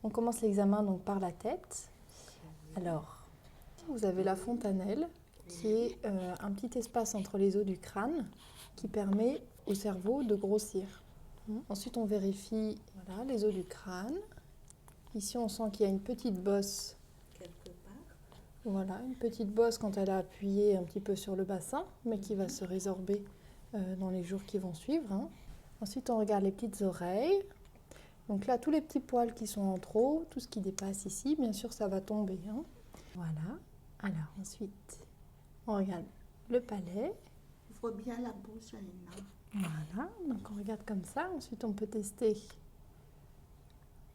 On commence l'examen donc par la tête. Alors, vous avez la fontanelle, qui est un petit espace entre les os du crâne qui permet au cerveau de grossir. Ensuite, on vérifie voilà, les os du crâne. Ici, on sent qu'il y a une petite bosse. Quelque part. Voilà, une petite bosse quand elle a appuyé un petit peu sur le bassin, mais qui va se résorber dans les jours qui vont suivre. Ensuite, on regarde les petites oreilles. Donc là, tous les petits poils qui sont en trop, tout ce qui dépasse ici, bien sûr, ça va tomber. Voilà. Alors, ensuite, on regarde le palais. Il faut bien la bouche, Aina. Voilà, donc on regarde comme ça. Ensuite, on peut tester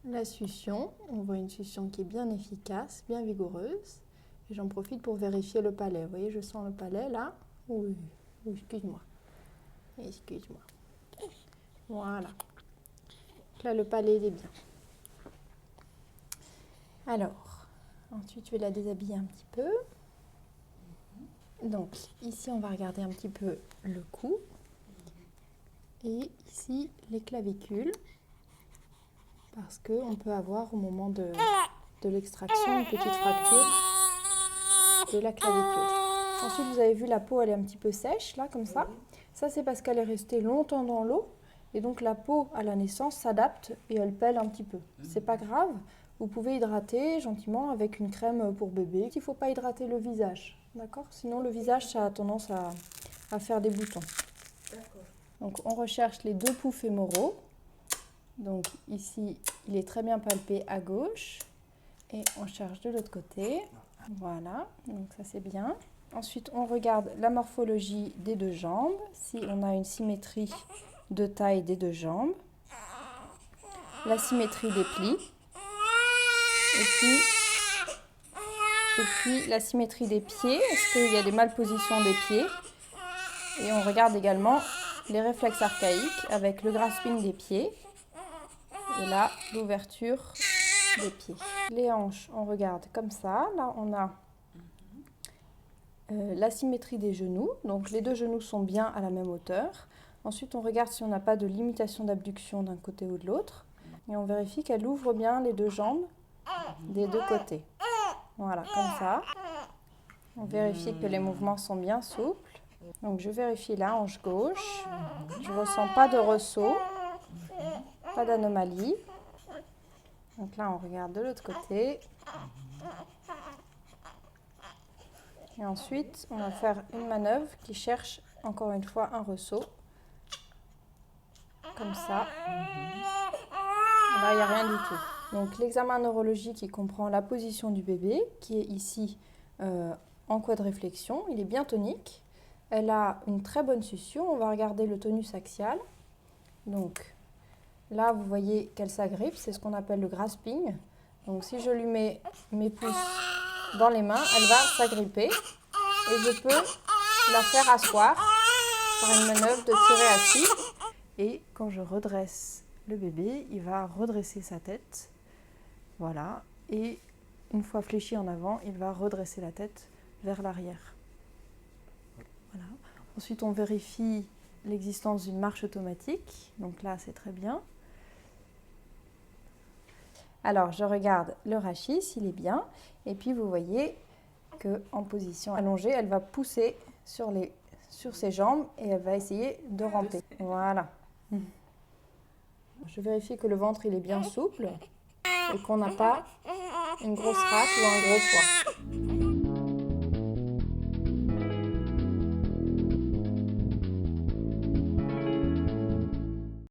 la succion. On voit une succion qui est bien efficace, bien vigoureuse. Et j'en profite pour vérifier le palais. Vous voyez, je sens le palais là. Oui, excuse-moi. Excuse-moi. Voilà. Là, le palais, il est bien. Alors, ensuite, je vais la déshabiller un petit peu. Donc, ici, on va regarder un petit peu le cou. Et ici, les clavicules. Parce qu'on peut avoir, au moment de l'extraction, une petite fracture de la clavicule. Ensuite, vous avez vu, la peau, elle est un petit peu sèche, là, comme ça. Ça, c'est parce qu'elle est restée longtemps dans l'eau. Et donc, la peau, à la naissance, s'adapte et elle pèle un petit peu. C'est pas grave. Vous pouvez hydrater gentiment avec une crème pour bébé. Il ne faut pas hydrater le visage, d'accord? Sinon, le visage, ça a tendance à faire des boutons. Donc, on recherche les deux poux fémoraux. Donc, ici, il est très bien palpé à gauche. Et on cherche de l'autre côté. Voilà, donc ça, c'est bien. Ensuite, on regarde la morphologie des deux jambes. Si on a une symétrie de taille des deux jambes. La symétrie des plis. Et puis la symétrie des pieds, est-ce qu'il y a des malpositions des pieds? Et on regarde également les réflexes archaïques avec le grasping des pieds et là l'ouverture des pieds. Les hanches, on regarde comme ça. Là, on a la symétrie des genoux. Donc les deux genoux sont bien à la même hauteur. Ensuite, on regarde si on n'a pas de limitation d'abduction d'un côté ou de l'autre. Et on vérifie qu'elle ouvre bien les deux jambes des deux côtés. Voilà, comme ça. On vérifie que les mouvements sont bien souples. Donc je vérifie la hanche gauche. Je ne ressens pas de ressaut, pas d'anomalie. Donc là, on regarde de l'autre côté. Et ensuite, on va faire une manœuvre qui cherche encore une fois un ressaut. Comme ça. Là, il n'y a rien du tout. Donc l'examen neurologique, qui comprend la position du bébé, qui est ici en quadriflexion. Il est bien tonique. Elle a une très bonne succion. On va regarder le tonus axial. Donc là, vous voyez qu'elle s'agrippe. C'est ce qu'on appelle le grasping. Donc si je lui mets mes pouces dans les mains, elle va s'agripper. Et je peux la faire asseoir par une manœuvre de tirer assis. Et quand je redresse le bébé, il va redresser sa tête. Voilà. Et une fois fléchi en avant, il va redresser la tête vers l'arrière. Voilà. Ensuite, on vérifie l'existence d'une marche automatique. Donc là, c'est très bien. Alors, je regarde le rachis, il est bien. Et puis, vous voyez qu'en position allongée, elle va pousser sur ses jambes et elle va essayer de ramper. Voilà. Je vérifie que le ventre il est bien souple et qu'on n'a pas une grosse rate ou un gros poids.